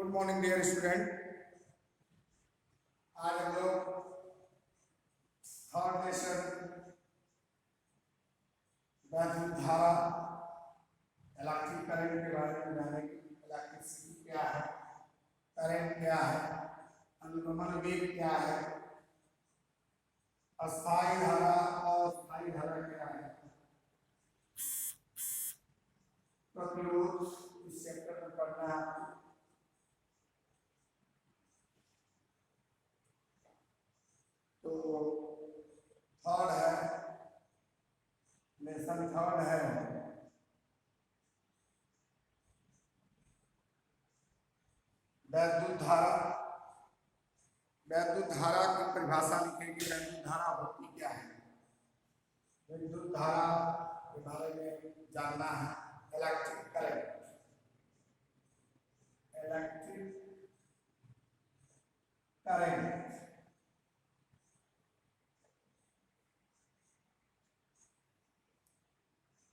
Good morning dear student. आज हम लोग थर्ड लेसन वैद्युत धारा इलेक्ट्रिक करंट के बारे में जानेंगे। इलेक्ट्रिसिटी क्या है, करंट क्या है, अनुगमन वेग क्या है, अस्थायी धारा और स्थायी धारा क्या है, प्रतिरोध इस चैप्टर में पढ़ना है आपको। तो थर्ड है, लेसन थर्ड है वैद्युत धारा। वैद्युत धारा की परिभाषा लिखेंगे। वैद्युत धारा होती क्या है, विद्युत धारा के बारे में जानना है। इलेक्ट्रिक करंट, इलेक्ट्रिक करंट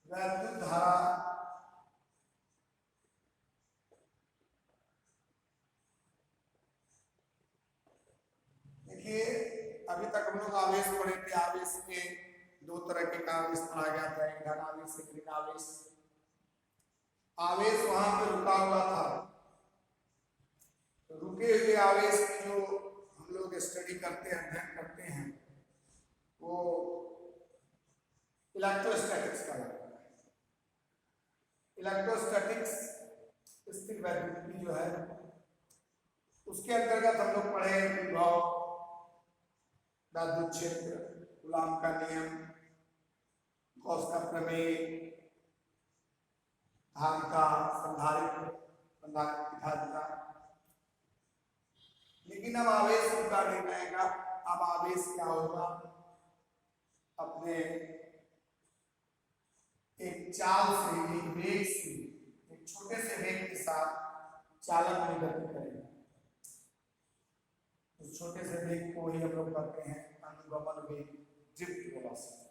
वैद्युत धारा देखिए, अभी तक हम लोग आवेश पढ़े थे। आवेश में दो तरह के आवेश पढ़ा गया था, एक धन आवेश, एक ऋण आवेश। आवेश वहां पे रुका हुआ था, तो रुके हुए आवेश की जो हम लोग स्टडी करते हैं, अध्ययन करते हैं, वो इलेक्ट्रोस्टैटिक्स का लगता है। इलेक्ट्रोस्टैटिक्स स्थिर वैद्युतिकी जो है, उसके अंतर्गत हम लोग पढ़े विभव, विद्युत क्षेत्र, कूलॉम का नियम, गॉस का प्रमेय, धारिता, संधारित्र, संधारिता। लेकिन अब आवेश रुका नहीं रहेगा। अब आवेश क्या होगा, अपने एक चाल से, एक वेग से, एक छोटे से वेग के साथ चालक में गति करेगा। उस छोटे से वेग को ही हम लोग कहते हैं अनुगमन वेग, ड्रिफ्ट वेलोसिटी।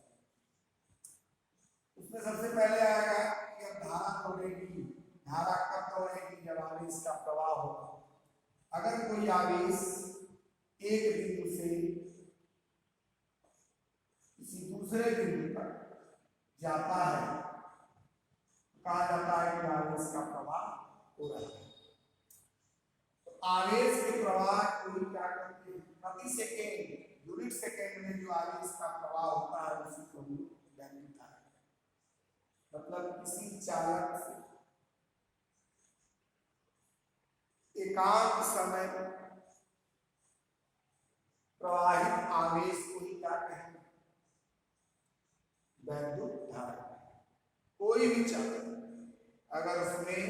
उसमें सबसे पहले आएगा कि अब धारा दौड़ेगी। धारा कब दौड़ेगी, जब आवेश का प्रवाह होगा। अगर कोई आवेश एक बिंदु से किसी दूसरे बिंदु पर जाता है, कहा जाता है कि आवेश का प्रवाह हो रहा है। तो आवेश के प्रवाह को क्या करते हैं, प्रति सेकेंड, यूनिट सेकेंड में जो आवेश का प्रवाह होता है उसी को वैद्युत धारा। मतलब किसी चालक से एकांत समय प्रवाहित आवेश को ही क्या कहेंगे, वैद्युत धारा। कोई भी चालक अगर उसमें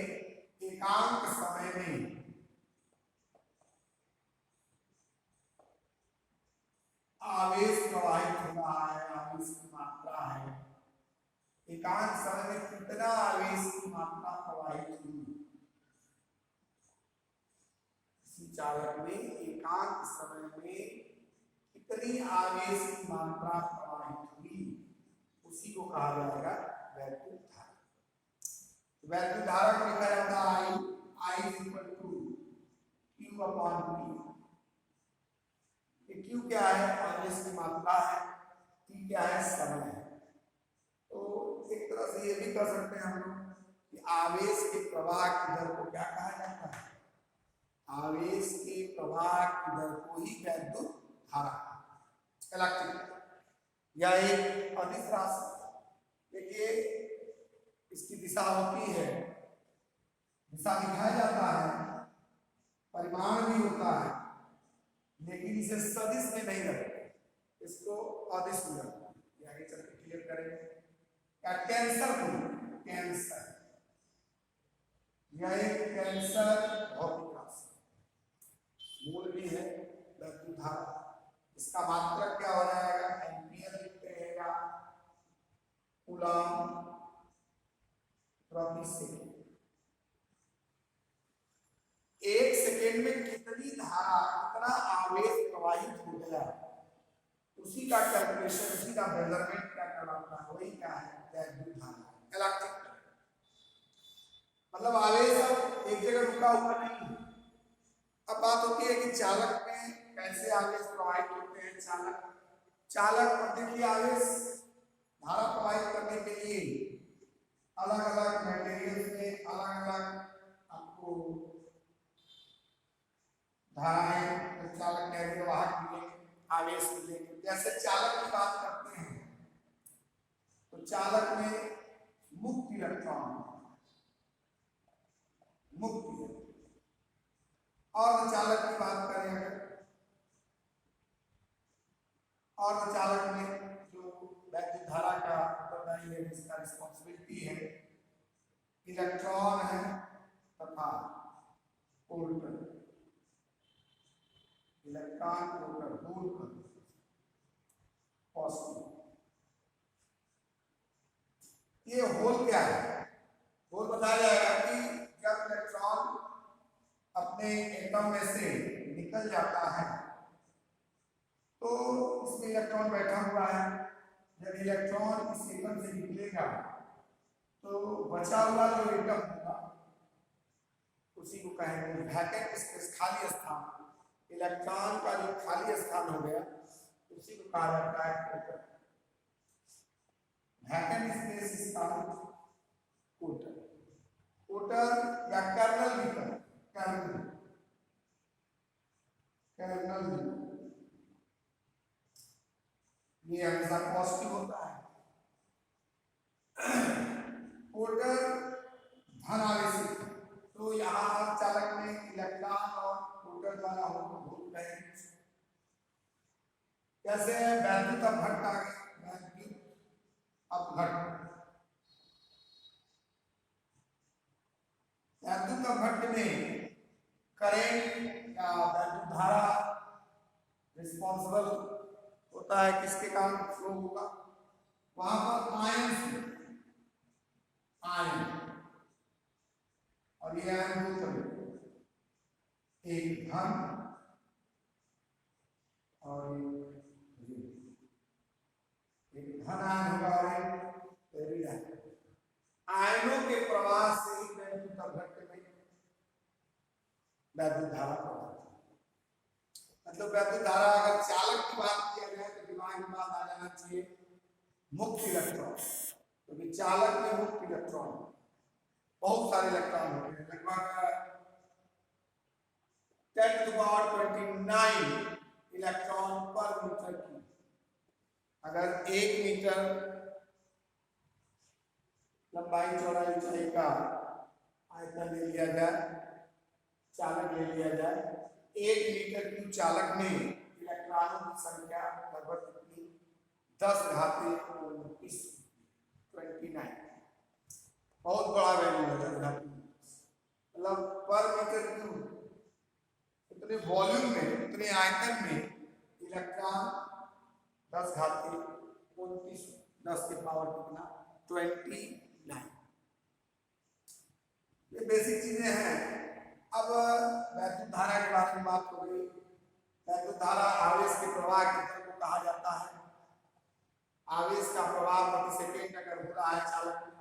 एकांत समय में आवेश प्रवाहित हो रहा है, आवेश की मात्रा है, एकांत समय में कितना आवेश की मात्रा प्रवाहित हुई, किसी चालक में एकांत समय में कितनी आवेश की मात्रा प्रवाहित हुई, उसी को कहा जाएगा वैद्युत धारा। वैद्युत धारा को लिखा जाता है I equal to Q upon P। Q क्या है, आवेश की मात्रा है, P क्या है, समय है। तो एक तरह से ये भी कह सकते हैं हम लोग कि आवेश के प्रवाह की दर को क्या कहा जाता है, आवेश के प्रवाह की दर को ही वैद्युत धारा, इलेक्ट्रिक, या एक अदिश राशि। देखिए, इसकी दिशा होती है, दिशा दिखाया जाता है, परिमाण भी होता है, लेकिन इसे सदिश में नहीं रखते, इसको अदिश में रखते हैं। आगे चल के क्लियर करेंगे। क्या कैंसर को, कैंसर, यह एक कैंसर भौतिक राशि, मूल भी है वैद्युत धारा। इसका मात्रक क्या हो जाएगा, एम्पियर लिखते हैं या कूलॉम प्रति सेकेंड। एक सेकेंड में कितनी धारा, कितना आवेश प्रवाहित हो गया, उसी का कैलकुलेशन, उसी का मेजरमेंट क्या करवाता है, वही क्या है, वैद्युत धारा, इलेक्ट्रिक। मतलब आवेश अब एक जगह रुका हुआ नहीं है, अब बात होती है कि चालक में कैसे आवेश प्रवाहित होते हैं। चालक अब देखिए आवेश धारा प्रवाहित करने के लिए अलग अलग मटेरियल में अलग अलग आपको धाराएं चालक के वाहक मिलेंगे, आवेश मिलेंगे। जैसे चालक की बात करते हैं तो चालक में मुक्त इलेक्ट्रॉन, और चालक की बात करें अगर, और चालक में जो वैद्युत धारा का उत्तरदायी है, जिसका रिस्पॉन्सिबिलिटी है, इलेक्ट्रॉन है तथा प्रोटॉन। Electron proton positive. ये होल क्या है? होल बताया जाएगा कि जब इलेक्ट्रॉन अपने एटम में से निकल जाता है तो इसमें इलेक्ट्रॉन बैठा हुआ है। जब इलेक्ट्रॉन इस एटम से निकलेगा तो बचा हुआ जो एटम होगा उसी को कहेंगे वैकेंट स्पेस, खाली स्थान। इलेक्ट्रॉन का जो खाली स्थान हो गया उसी को कहा जाता है proton. Vacant space is called proton. Proton या कर्नल भी कहें, कर्नल ये हमेशा पॉजिटिव होता है। प्रोटॉन धन आवेशित, तो यहाँ हर चालक में इलेक्ट्रॉन और प्रोटॉन वाला होल कहेंगे। कैसे वैद्युत अपघट्ट आ गए, वैद्युत अपघट्ट। वैद्युत अपघट्ट में करेंट या वैद्युत धारा रिस्पॉन्सिबल होता है, किसके कारण फ्लो होगा? वहां पर आयन और ये आयन दो तरह, एक धन और एक धन आयन होगा और एक ऋण आयन। आयनों के प्रवाह से ही वैद्युत अपघट्ट में वैद्युत धारा प्रवाहित। मतलब वैद्युत धारा, अगर चालक की बात किया जाए तो दिमाग में बात आ जाना चाहिए मुक्त इलेक्ट्रॉन, क्योंकि चालक में मुक्त इलेक्ट्रॉन बहुत सारे इलेक्ट्रॉन होते हैं, लगभग 10⁻29 इलेक्ट्रॉन पर मीटर की। अगर 1 मीटर लंबाई चौड़ाई ऊंचाई का आयतन ले लिया जाए, चालक ले लिया जाए, 1 मीटर की चालक में इलेक्ट्रॉनों की संख्या लगभग कितनी? 10⁻29। बहुत बड़ा वैल्यू है 10⁻29। मतलब पर मीटर क्यूब उतने वॉल्यूम में, उतने आयतन में इलेक्ट्रॉन 10⁻29, 10 के पावर कितना? 29। ये बेसिक चीजें हैं। अब वैद्युत धारा के बारे में बात हो गई। वैद्युत धारा आवेश के प्रवाह की दर को कहा जाता है। आवेश का प्रवाह प्रति सेकेंड अगर हो रहा है चालक में,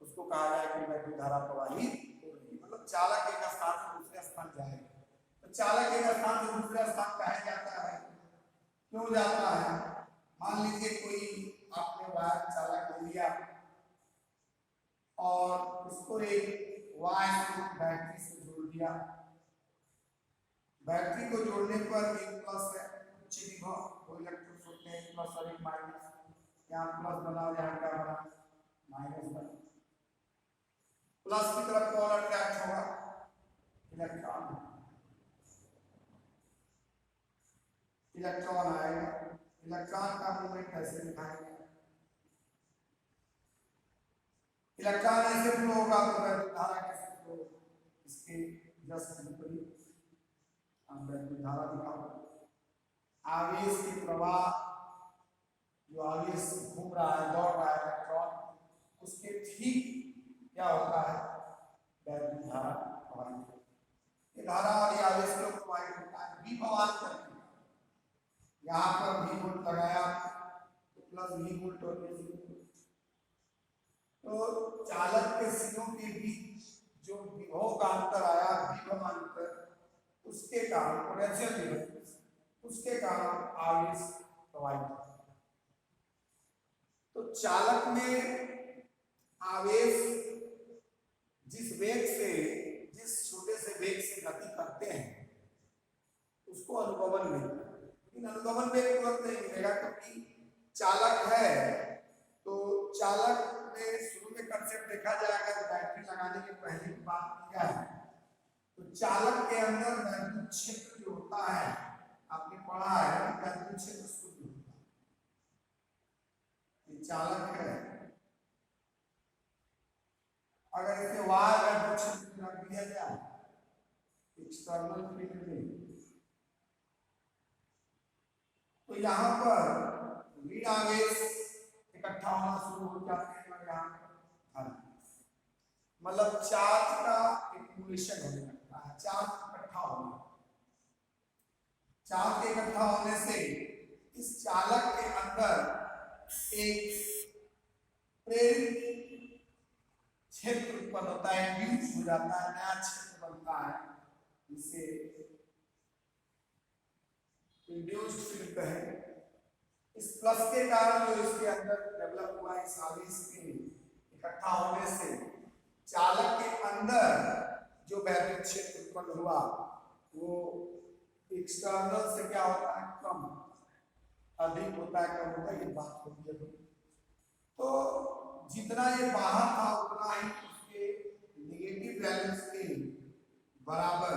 उसको कहा जाए कि वैद्युत धारा प्रवाहित हो रही है। मतलब चालक एक स्थान से दूसरे स्थान जाएगा। तो चालक एक स्थान से दूसरे स्थान कहा जाता है, क्यों जाता है? मान लीजिए कोई आपने वायर चालक ले लिया और उसको एक वायर बैटरी से जोड़ दिया। बैटरी को जोड़ने पर एक प्लस है, उच्च विभव, दो इलेक्ट्रॉन होते हैं, एक प्लस और एक माइनस। यहाँ प्लस बना, यहाँ क्या बना? माइनस बना। प्लस की तरफ कौन अट्रैक्ट होगा? इलेक्ट्रॉन। इलेक्ट्रॉन आएगा। इलेक्ट्रॉन का मूवमेंट कैसे दिखाएंगे? इलेक्ट्रॉन ऐसे फ्लो होगा तो वैद्युत धारा कैसे फ्लो? इसके जस्ट विपरीत हम वैद्युत धारा दिखाओ। आवेश के प्रवाह, जो आवेश घूम रहा है, दौड़ रहा है इलेक्ट्रॉन, उसके ठीक क्या होता है? वैद्युत धारा प्रवाहित। ये धारा और आवेश को प्रवाहित होता है विभवांतर। यहाँ पर भी वोल्ट लगाया तो प्लस भी वोल्ट और तो चालक के सिरों के बीच जो विभव का अंतर आया, विभवांतर, उसके उसके कारण पोटेंशियल डिफरेंस, उसके कारण आवेश प्रवाहित होता है। तो चालक में आवेश जिस वेग से, जिस छोटे से वेग से गति करते हैं उसको अनुगमन मिलता है। लेकिन अनुगमन में तुरंत नहीं मिलेगा, क्योंकि चालक है तो चालक में शुरू में कंसेप्ट देखा जाएगा तो बैटरी लगाने के पहले की बात की जाए तो चालक के अंदर वैद्युत क्षेत्र जो होता है, आपने पढ़ा है वैद्युत क्षेत्र शुद्ध होता है। ये चालक है, अगर इसे वायर वैद्युत क्षेत्र में रख दिया जाए एक्सटर्नल फील्ड में तो यहाँ पर ऋण आवेश इकट्ठा होना शुरू हो जाते हैं और यहाँ पर मतलब चार्ज का एक्यूमुलेशन होने लगता है, चार्ज इकट्ठा होने, चार्ज के इकट्ठा होने से इस चालक के अंदर एक प्रेरित क्षेत्र उत्पन्न होता है, इंड्यूस हो जाता है, नया क्षेत्र बनता है, जिसे इंड्यूस्ड फील्ड है। इस प्लस के कारण जो इसके अंदर डेवलप हुआ, इस आवेश के इकट्ठा होने से चालक के अंदर जो वैद्युत क्षेत्र उत्पन्न हुआ वो एक्सटर्नल से क्या होता है, कम अधिक होता है, कम होता है, ये बात होती है। तो जितना ये बाहर था उतना ही उसके नेगेटिव वैल्यूज के बराबर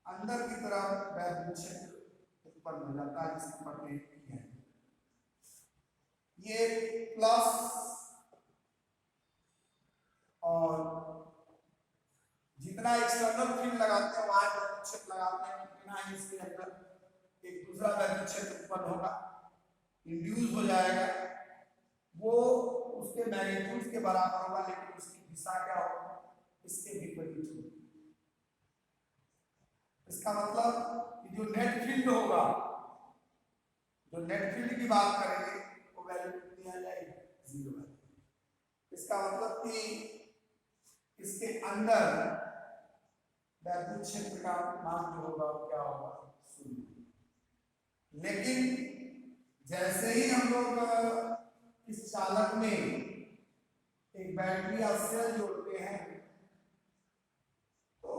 अंदर की तरफ वैद्युत क्षेत्र उत्पन्न हो जाता है, जिसको पढ़ते हैं। ये प्लस और जितना एक्सटर्नल फील्ड लगाते हैं वहां वैद्युत क्षेत्र लगाते हैं, उतना ही इसके अंदर एक दूसरा वैद्युत क्षेत्र उत्पन्न होगा, इंड्यूस हो जाएगा। वो उसके मैग्नीट्यूड के बराबर होगा, लेकिन उसकी दिशा क्या होगा, इसके विपरीत होगी। इसका मतलब जो नेट फील्ड होगा, जो नेट फील्ड की बात करेंगे वो वैल्यू कितनी आ जाएगी, 0 है। इसका मतलब कि इसके अंदर वैद्युत क्षेत्र का मान जो होगा वो क्या होगा, 0। लेकिन जैसे ही हम लोग इस चालक में एक बैटरी या सेल जोड़ते हैं तो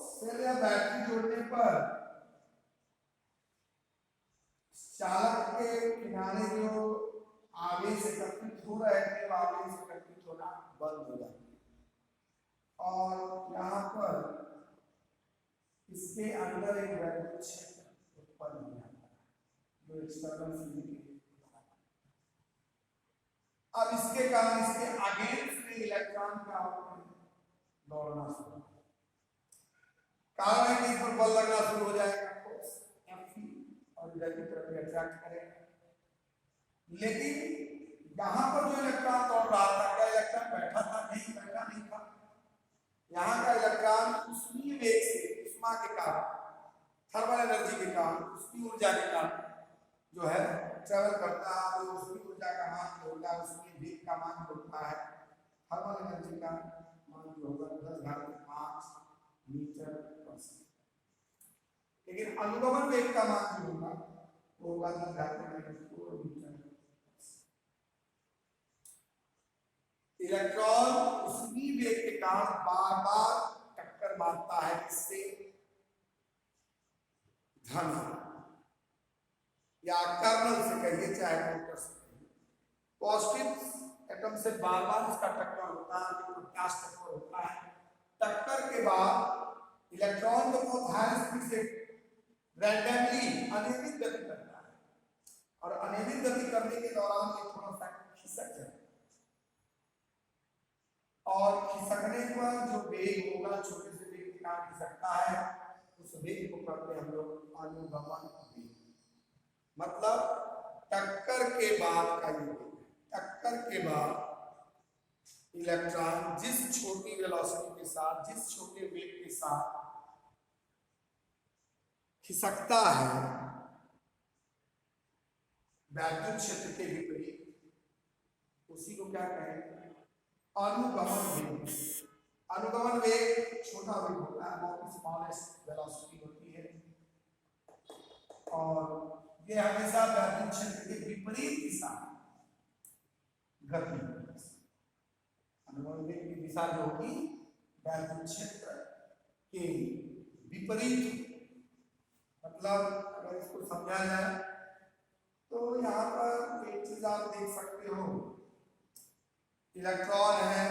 सेल या बैटरी जोड़ने पर चालक के किनारे जो आवेश एकत्रित हो रहे थे वो आवेश एकत्रित होना बंद हो जाता है और यहाँ पर इसके अंदर एक वैद्युत क्षेत्र उत्पन्न हो जाता है जो एक्सटर्नल फील्ड के। अब इसके कारण इसके अगेंस्ट में इलेक्ट्रॉन क्या होते हैं, दौड़ना शुरू, कारण है कि इस पर बल लगना शुरू हो जाएगा और इधर की तरफ अट्रैक्ट करेगा। लेकिन यहाँ पर जो इलेक्ट्रॉन दौड़ रहा था, क्या इलेक्ट्रॉन बैठा था, नहीं बैठा नहीं था। यहाँ का इलेक्ट्रॉन उष्मीय वेग से, उष्मा के कारण, थर्मल एनर्जी के कारण, उसकी ऊर्जा के कारण जो है ट्रेवल करता है। तो उसकी ऊर्जा का मान जो होता है, उसमें वेग का मान होता है, थर्मल एनर्जी का मान जो होगा 10⁵ मीटर पर सेकंड। लेकिन अनुगमन वेग का मान जो होगा वो होगा 10⁻⁴ मीटर। इलेक्ट्रॉन उसी वेग के कारण बार बार टक्कर मारता है, इससे धन या कर्नल से कहिए, चाहे प्रोटॉन से कहिए, पॉजिटिव एटम से बार बार इसका टक्कर होता है, प्रकाश टक्कर होता है। टक्कर के बाद इलेक्ट्रॉन को बहुत हाई स्पीड से रैंडमली अनियमित गति करता है और अनियमित गति करने के दौरान ये थोड़ा सा खिसक जाता है और खिसकने पर जो वेग होगा, छोटे से वेग के कारण खिसकता है, उस वेग को कहते हैं हम लोग अनुगमन वेग। मतलब टक्कर के बाद का ये वेग, टक्कर के बाद इलेक्ट्रॉन जिस छोटी वेलोसिटी के साथ, जिस छोटे वेग के साथ खिसकता है वैद्युत क्षेत्र के विपरीत, उसी को क्या कहेंगे, अनुगमन वेग। अनुगमन वेग छोटा वेग होता है, बहुत स्मॉलेस्ट वेलोसिटी होती है, और ये हमेशा वैद्युत क्षेत्र के विपरीत दिशा गति, अनुगमन वेग की दिशा जो होगी वैद्युत क्षेत्र के विपरीत। मतलब अगर इसको समझा जाए तो यहाँ पर एक चीज आप देख सकते हो, इलेक्ट्रॉन है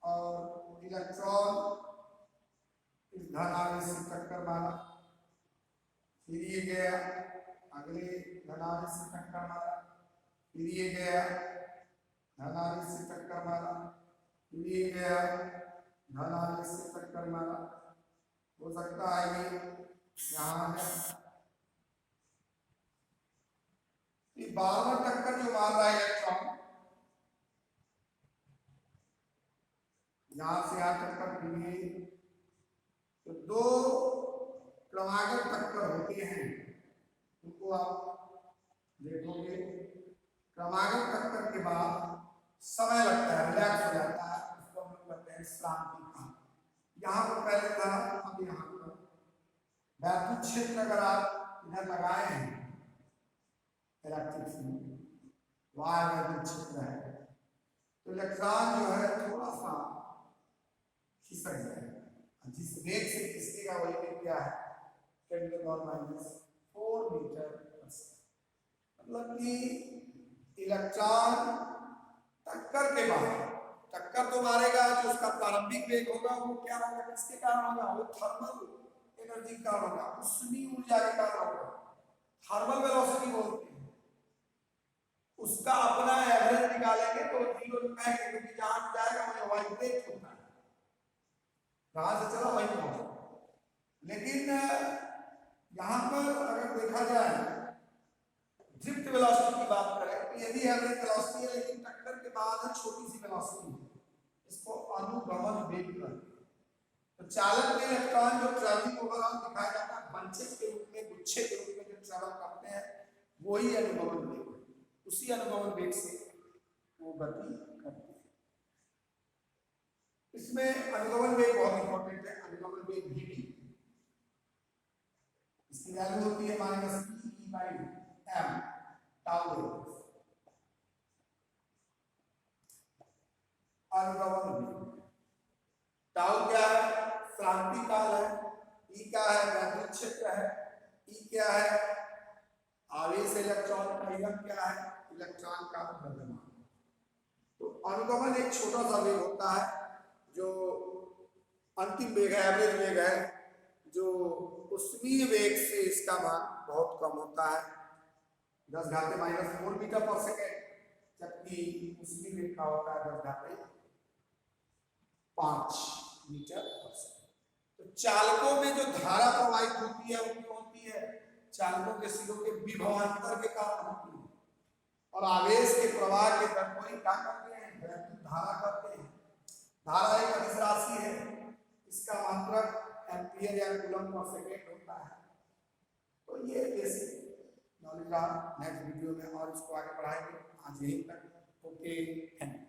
और इलेक्ट्रॉन इस धन आवेश से टक्कर मारा, फिर ये गया अगले धन आवेश से टक्कर मारा, फिर ये गया धन आवेश से टक्कर मारा, फिर ये गया धन आवेश से टक्कर मारा। हो सकता है ये यहाँ है, बार बार टक्कर जो मार रहा है इलेक्ट्रॉन, यहां से यहां टक्कर मिली, तो दो क्रमागत टक्कर होते हैं, उनको आप देखोगे। क्रमागत टक्कर के बाद समय लगता है, रिलैक्स हो जाता है, उसको हम लोग कहते हैं श्रांति काल। यहाँ पर पहले था, अब यहाँ पर वैद्युत क्षेत्र अगर आप इधर लगाए हैं इलेक्ट्रिक वायर वैद्युत क्षेत्र है, तो इलेक्ट्रॉन जो है थोड़ा सा खिसक जाएगा, जिस वेग से खिसकेगा वही वेग क्या है, 10⁻⁻⁴ मीटर पर सेकंड। मतलब कि इलेक्ट्रॉन टक्कर के बाद, टक्कर तो मारेगा, जो उसका प्रारंभिक वेग होगा वो क्या होगा, किसके कारण होगा, वो थर्मल एनर्जी का होगा, उष्मीय ऊर्जा के कारण होगा, थर्मल वेलोसिटी बोलते हैं। उसका अपना एवरेज निकालेंगे तो 0 रुपए, क्योंकि जहां जाएगा वही वाइब्रेट होता है, कहां से चला वही पहुंचा। लेकिन यहां पर अगर देखा जाए ड्रिफ्ट वेलोसिटी की बात करें तो यदि एवरेज वेलोसिटी है, लेकिन टक्कर के बाद छोटी सी वेलोसिटी है, इसको अनुगमन वेग कहते हैं। तो चालक में इलेक्ट्रॉन जो ट्रैवलिंग ओवरऑल दिखाया जाता है बंचेस के रूप में, गुच्छे के रूप में जो ट्रैवल करते हैं, वही अनुगमन वेग, उसी अनुगमन वेग से वो गति करते हैं। इसमें अनुगमन वेग बहुत इंपॉर्टेंट है, अनुगमन वेग vt, इसकी वैल्यू होती है -p/m टाउ। अनुगमन वेग टाउ क्या है, क्रांति काल है, ई क्या है, वैद्युत क्षेत्र है, ई क्या है, आवेश इलेक्ट्रॉन का, यह क्या है, इलेक्ट्रॉन का द्रव्यमान। तो अनुगमन एक छोटा सा वेग होता है, जो अंतिम वेग है, एवरेज वेग है, जो उष्मीय वेग से इसका मान बहुत कम होता है, 10⁻⁴ मीटर पर सेकेंड, जबकि उष्मीय वेग का होता है 10⁵5 मीटर पर सेकेंड। तो चालकों में जो धारा प्रवाहित होती है वो क्यों होती है, चालकों के सिरों के विभवांतर के कारण होती है, और आवेश के प्रवाह के दर को ही क्या करते हैं, वैद्युत धारा करते हैं। धारा एक अदिश राशि है, इसका मात्रक एम्पियर या कूलम पर सेकेंड होता है। तो ये बेसिक नॉलेज नेक्स्ट वीडियो में और इसको आगे बढ़ाएंगे। आज यहीं तक, ओके, थैंक यू।